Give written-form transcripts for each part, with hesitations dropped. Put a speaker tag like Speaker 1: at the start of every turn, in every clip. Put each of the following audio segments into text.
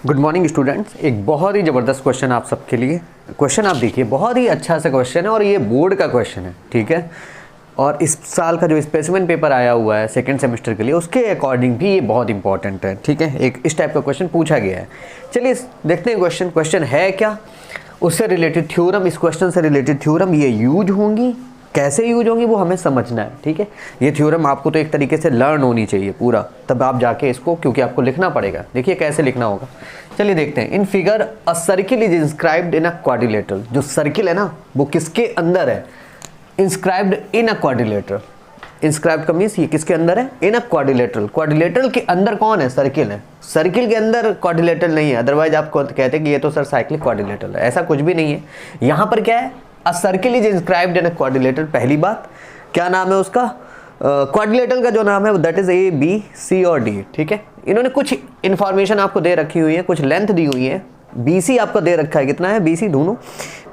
Speaker 1: Good morning students. एक बहुत ही ज़बरदस्त क्वेश्चन आप सबके लिए। क्वेश्चन आप देखिए, बहुत ही अच्छा सा क्वेश्चन है और ये बोर्ड का क्वेश्चन है, ठीक है। और इस साल का जो स्पेसिमेन पेपर आया हुआ है सेकंड सेमेस्टर के लिए, उसके अकॉर्डिंग भी ये बहुत इंपॉर्टेंट है, ठीक है। एक इस टाइप का क्वेश्चन पूछा गया है। चलिए देखते हैं क्वेश्चन है क्या, उससे रिलेटेड थ्योरम, इस क्वेश्चन से रिलेटेड थ्योरम ये यूज होंगी, कैसे यूज होंगी वो हमें समझना है, ठीक है। ये थ्योरम आपको तो एक तरीके से लर्न होनी चाहिए पूरा, तब आप जाके इसको, क्योंकि आपको लिखना पड़ेगा। देखिए कैसे लिखना होगा, चलिए देखते हैं। In figure a circle is inscribed in a quadrilateral. जो सर्किल है ना वो किसके अंदर है? Inscribed in a quadrilateral. Inscribed का मीन्स ये किसके अंदर है? इन अ क्वाड्रिलेटरल। क्वाड्रिलेटरल के अंदर कौन है? सर्किल है। सर्किल के अंदर क्वाड्रिलेटरल नहीं है, अदरवाइज आप कहते हैं कि ये तो सर साइक्लिक क्वाड्रिलेटरल है। ऐसा कुछ भी नहीं है। यहाँ पर क्या है? अ circle is inscribed in a quadrilateral. पहली बात, क्या नाम है उसका? क्वाड्रिलेटरल का जो नाम है दैट इज ए, बी, सी और डी, ठीक है। इन्होंने कुछ इंफॉर्मेशन आपको दे रखी हुई है, कुछ लेंथ दी हुई है। BC आपको दे रखा है, कितना है BC ढूंढो।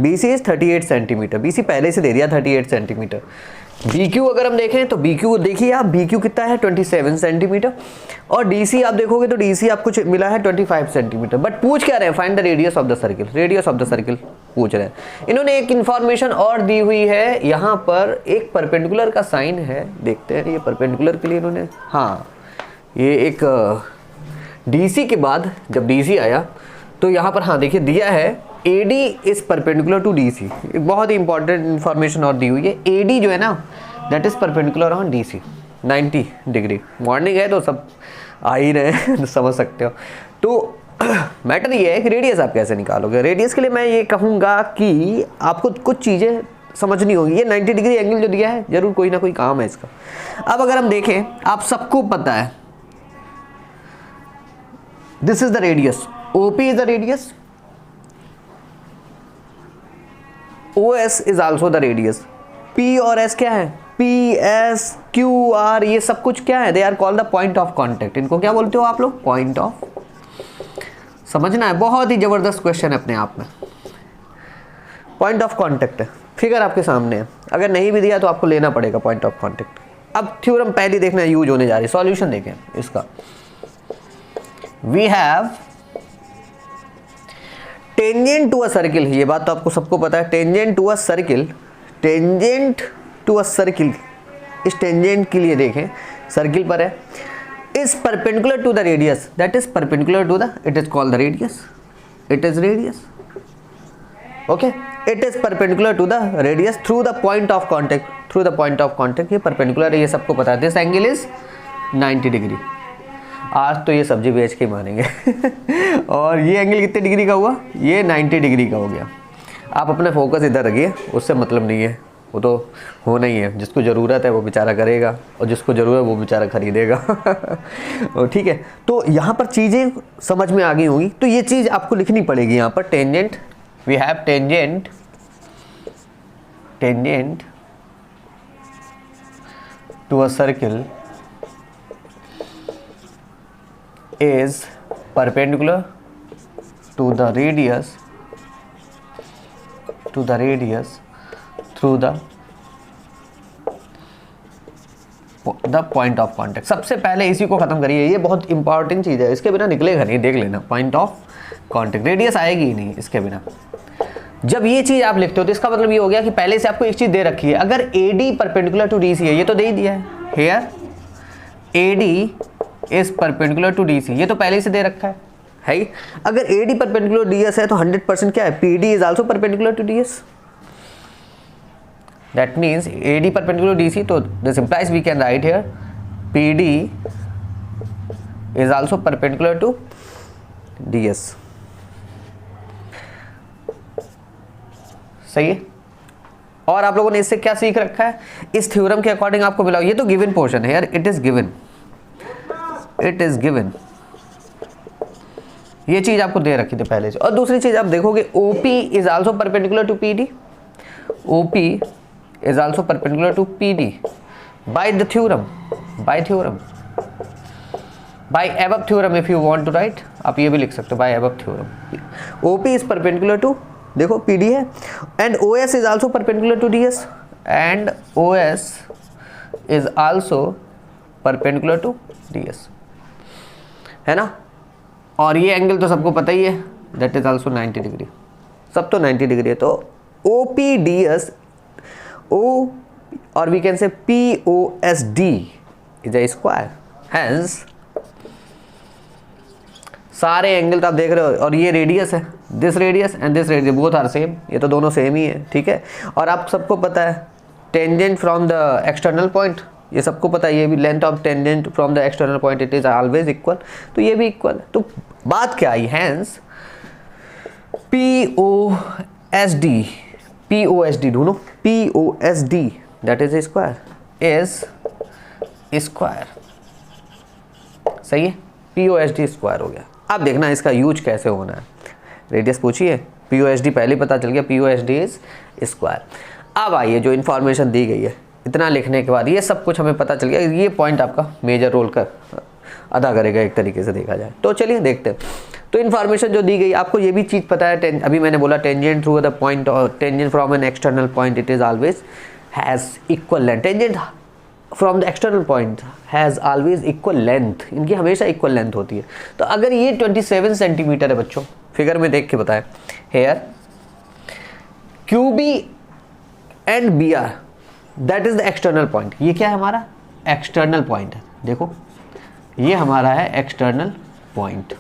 Speaker 1: BC is 38 centimetre. BC पहले से दे दिया 38 सेंटीमीटर। BQ अगर हम देखें तो BQ देखिए आप, BQ कितना है? 27 सेंटीमीटर। और DC आप देखोगे तो DC आपको मिला है 25 सेंटीमीटर। बट पूछ क्या रहे हैं? Find the radius of the circle. Radius of the circle पूछ रहे हैं। इन्होंने एक इंफॉर्मेशन और दी हुई है, यहाँ पर एक परपेंडिकुलर का साइन है। देखते हैं ये परपेंडिकुलर के लिए इन्होंने, हाँ ये एक DC के बाद जब DC आया तो यहाँ पर, हाँ देखिए दिया है AD is perpendicular to DC। एक बहुत ही इंपॉर्टेंट इंफॉर्मेशन और दी हुई है। AD जो है ना that is perpendicular on DC 90 degree. Morning है तो सब आ ही रहे हैं समझ सकते हो। तो मैटर ये है कि रेडियस आप कैसे निकालोगे। रेडियस के लिए मैं ये कहूँगा कि आपको कुछ चीज़ें समझनी होगी। ये 90 डिग्री एंगल जो दिया है जरूर कोई ना कोई काम है इसका। अब अगर हम देखें, आप सबको पता है this is the radius, OP is the radius, OS is also the radius, P और S क्या है? P, S, Q, R ये सब कुछ क्या है? They are called the point of contact। इनको क्या बोलते हो आप लोग? Point of। समझना है, बहुत ही जबरदस्त क्वेश्चन है अपने आप में। Point of contact है, फिगर आपके सामने है। अगर नहीं भी दिया तो आपको लेना पड़ेगा point of contact। अब थ्योरम पहले देखना यूज होने जा रही है। सॉल्यूशन देखें इसका। We have tangent to a circle, ये बात तो आपको सबको पता है। Tangent to a circle, tangent to a circle, इस टेंजेंट के लिए देखें, सर्किल पर है, is perpendicular to the radius, that is perpendicular to the, it is called the radius, it is radius, okay. It is perpendicular to the radius through the point of contact, through the point of contact. ये perpendicular है, ये सबको पता है। This angle is 90 degree. आज तो ये सब्जी बेच के मानेंगे और ये एंगल कितने डिग्री का हुआ? ये 90 डिग्री का हो गया। आप अपना फोकस इधर रखिए, उससे मतलब नहीं है, वो तो होना ही है। जिसको ज़रूरत है वो बेचारा करेगा और जिसको ज़रूरत है वो बेचारा खरीदेगा ठीक है। तो यहाँ पर चीज़ें समझ में आ गई होंगी, तो ये चीज़ आपको लिखनी पड़ेगी यहाँ पर। Tangent, we have tangent, tangent to a circle is perpendicular to the radius through the point of contact। सबसे पहले इसी को खत्म करिए, ये बहुत इंपॉर्टेंट चीज़ है, इसके बिना निकलेगा नहीं। देख लेना, पॉइंट ऑफ कॉन्टेक्ट, रेडियस आएगी ही नहीं इसके बिना। जब ये चीज़ आप लिखते हो तो इसका मतलब ये हो गया कि पहले से आपको एक चीज़ दे रखी है। अगर AD परपेंडिकुलर टू DC है, ये तो दे ही दिया है, here AD is perpendicular to DC, ये तो पहले से दे रखा है ही। अगर AD परपेंडिकुलर DS है तो 100% क्या है? PD is also perpendicular to DS। That means AD perpendicular DC, तो this implies we can write here PD is also perpendicular to DS। सही है। और आप लोगों ने इससे क्या सीख रखा है? इस थ्योरम के अकॉर्डिंग आपको मिला, ये तो गिवन पोर्शन है यार, it is given, it is given. ये चीज आपको दे रखी थी पहले से। और दूसरी चीज आप देखोगे, OP is also perpendicular to PD, OP is also perpendicular to PD by the theorem, by theorem, by above theorem. If you want to write, आप ये भी लिख सकते हो by above theorem. OP is perpendicular to, देखो PD है, and OS is also perpendicular to DS, and OS is also perpendicular to DS, है ना। और ये एंगल तो सबको पता ही है, दैट इज ऑल्सो 90 डिग्री, सब तो 90 डिग्री है। तो OPDS O और we can say POSD is a square, hence सारे एंगल तो आप देख रहे हो, और ये रेडियस है, this radius and this radius both are same, ये तो दोनों सेम ही है, ठीक है। और आप सबको पता है tangent from the external point, ये सबको पता है, ये भी length of tangent from the external point it is always equal, तो ये भी इक्वल है। तो बात क्या आई, हेंस POSD ढूंढो, POSD that is square is square, सही है, POSD स्क्वायर हो गया। अब देखना इसका यूज कैसे होना है, रेडियस पूछिए, POSD पहले पता चल गया, POSD इज स्क्वायर। अब आइए जो इन्फॉर्मेशन दी गई है, इतना लिखने के बाद ये सब कुछ हमें पता चल गया, ये पॉइंट आपका मेजर रोल कर अदा करेगा एक तरीके से देखा जाए तो। चलिए देखते हैं। तो इन्फॉर्मेशन जो दी गई, आपको ये भी चीज़ पता है, अभी मैंने बोला टेंजेंट थ्रू द पॉइंट और tangent from an external point it is always has equal length, tangent from the external point has always equal length, इनकी हमेशा इक्वल लेंथ होती है। तो अगर ये 27 सेंटीमीटर है बच्चों, फिगर में देख के बताएं, here QB and BR that is the external point, ये क्या है हमारा एक्सटर्नल पॉइंट है, देखो ये हमारा है एक्सटर्नल पॉइंट।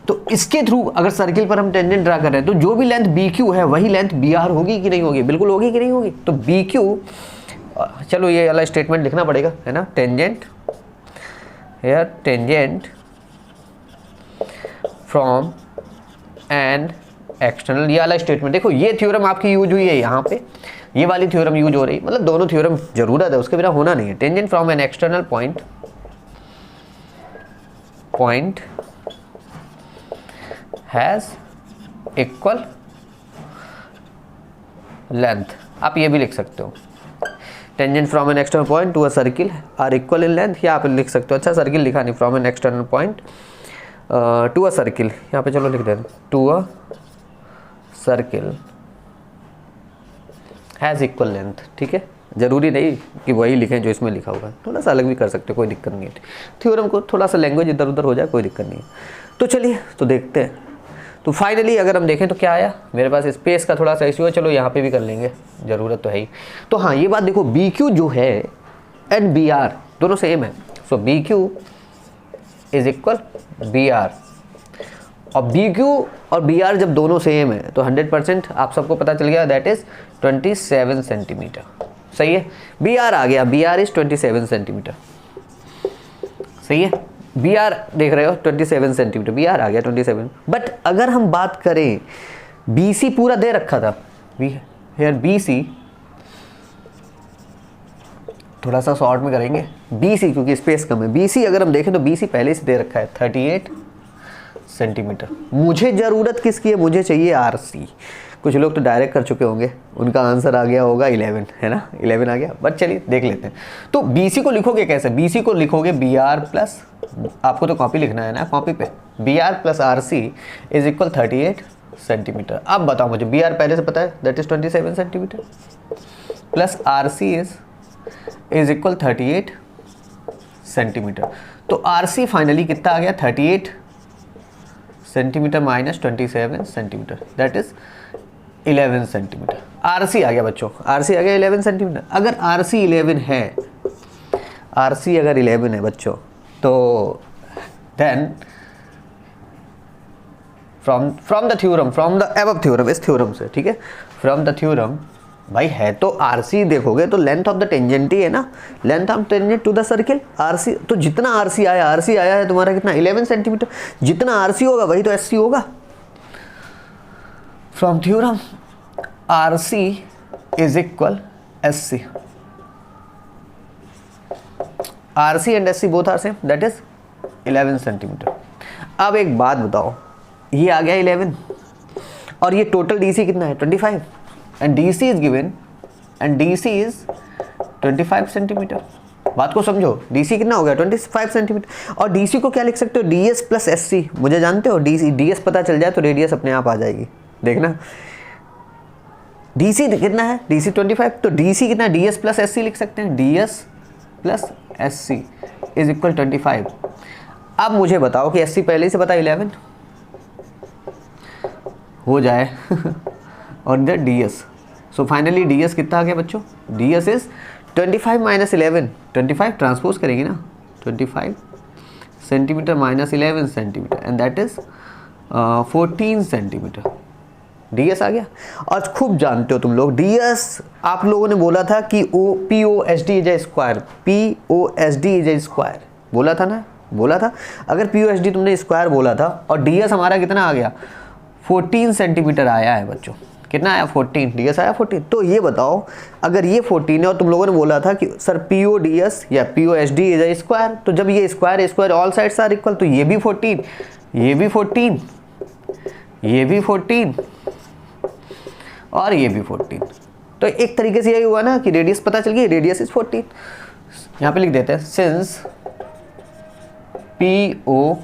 Speaker 1: तो इसके थ्रू अगर सर्किल पर हम टेंजेंट ड्रा कर रहे हैं तो जो भी लेंथ BQ है वही लेंथ BR होगी कि नहीं होगी, बिल्कुल होगी कि नहीं होगी। तो BQ, चलो ये वाला स्टेटमेंट लिखना पड़ेगा, है ना, tangent here tangent from an external, ये वाला स्टेटमेंट देखो, ये थ्योरम आपकी यूज हुई है यहाँ पे, ये वाली थ्योरम यूज हो रही, मतलब दोनों थ्योरम जरूरत है, उसके बिना होना नहीं है। Tangent from an external point has equal length, आप ये भी लिख सकते हो, tangent from an external point to a circle are equal in length, या आप लिख सकते हो, अच्छा सर्किल लिखा नहीं, from an external point to a circle, यहाँ पे चलो लिख देते, to a circle has equal length, ठीक है, जरूरी नहीं कि वही लिखें जो इसमें लिखा होगा, थोड़ा सा अलग भी कर सकते हो, कोई दिक्कत नहीं है। थ्योरम को थोड़ा सा लैंग्वेज इधर उधर हो जाए कोई दिक्कत नहीं है। तो चलिए तो देखते हैं। तो फाइनली अगर हम देखें तो क्या आया, मेरे पास स्पेस का थोड़ा सा इश्यू है, चलो यहाँ पे भी कर लेंगे, ज़रूरत तो है ही। तो हाँ ये बात देखो, BQ जो है एंड BR दोनों सेम है, सो BQ इज इक्वल BR, और BQ और BR जब दोनों सेम है तो 100% आप सबको पता चल गया, दैट इज 27 सेंटीमीटर, सही है। BR आ गया, BR इज 27 सेंटीमीटर, सही है। BR देख रहे हो 27 सेंटीमीटर, BR आ गया 27। बट अगर हम बात करें, BC पूरा दे रखा था, हेयर BC थोड़ा सा शॉर्ट में करेंगे, BC क्योंकि स्पेस कम है, BC अगर हम देखें तो BC पहले से दे रखा है 38 सेंटीमीटर। मुझे ज़रूरत किसकी है, मुझे चाहिए RC। कुछ लोग तो डायरेक्ट कर चुके होंगे, उनका आंसर आ गया होगा 11, है ना, 11 आ गया। बट चलिए देख लेते हैं। तो BC को लिखोगे कैसे, BC को लिखोगे BR प्लस, आपको तो कॉपी लिखना है ना, कॉपी पे BR plus RC is equal 38 centimetre. अब बताओ मुझे, BR पहले से पता है, that is 27 centimetre, plus RC is equal 38 centimetre. तो RC फाइनली कितना आ गया, 38 centimetre minus 27 centimetre, that is 11 centimetre. RC आ गया बच्चों, RC आ गया 11 सेंटीमीटर। अगर RC 11 है, RC अगर 11 है बच्चों, तो then from the theorem, from the above theorem, इस थ्योरम से, ठीक है, फ्रॉम द थ्योरम, भाई है तो RC देखोगे तो लेंथ ऑफ द टेंजेंट ही है ना, length of tangent to the circle RC। तो जितना RC आया है तुम्हारा कितना, 11 सेंटीमीटर, जितना RC होगा वही तो SC होगा। From theorem RC is equal SC, RC and SC both are same, that is 11 centimetre. अब एक बात बताओ, ये आ गया 11 और ये टोटल DC कितना है 25, and DC is given, and DC is 25 centimetre. बात को समझो, DC कितना हो गया 25 सेंटीमीटर। और DC को क्या लिख सकते हो, DS प्लस SC, मुझे जानते हो DS पता चल जाए तो रेडियस अपने आप आ जाएगी, देखना। DC कितना है, DC 25, तो DC कितना, DS प्लस SC लिख सकते हैं, DS plus SC is equal 25। अब मुझे बताओ कि SC पहले से पता 11 हो जाए और इधर DS, सो फाइनली DS कितना आ गया बच्चों, DS इज 25 माइनस 11, 25 ट्रांसपोज करेंगे ना, 25 centimetre minus 11 centimetre and that is 14 centimetre. DS आ गया। और खूब जानते हो तुम लोग DS, आप लोगों ने बोला था कि POSD is a square, POSD is a square बोला था ना, बोला था। अगर POSD तुमने स्क्वायर बोला था और DS हमारा कितना आ गया 14 सेंटीमीटर आया है बच्चों, कितना आया 14, DS आया 14। तो ये बताओ अगर ये 14 है और तुम लोगों ने बोला था कि सर PODS या POSD इज ए स्क्वायर, तो जब ये square all sides are equal, तो ये भी 14, ये भी 14, ये भी 14 और ये भी 14। तो एक तरीके से यही हुआ ना कि रेडियस पता चल गई, रेडियस इज 14। यहाँ पे लिख देते हैं सिंस PO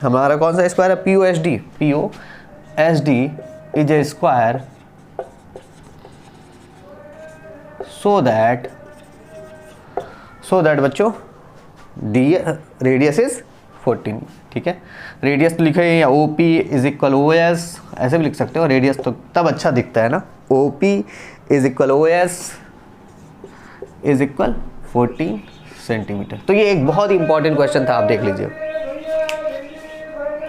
Speaker 1: हमारा कौन सा स्क्वायर है, POSD is a square so that बच्चों रेडियस इज 14, ठीक है। रेडियस तो लिखे या OP इज इक्वल OS, ऐसे भी लिख सकते हो, रेडियस तो तब अच्छा दिखता है ना, OP is equal OS is equal 14 centimetre. तो ये एक बहुत ही इंपॉर्टेंट क्वेश्चन था, आप देख लीजिए।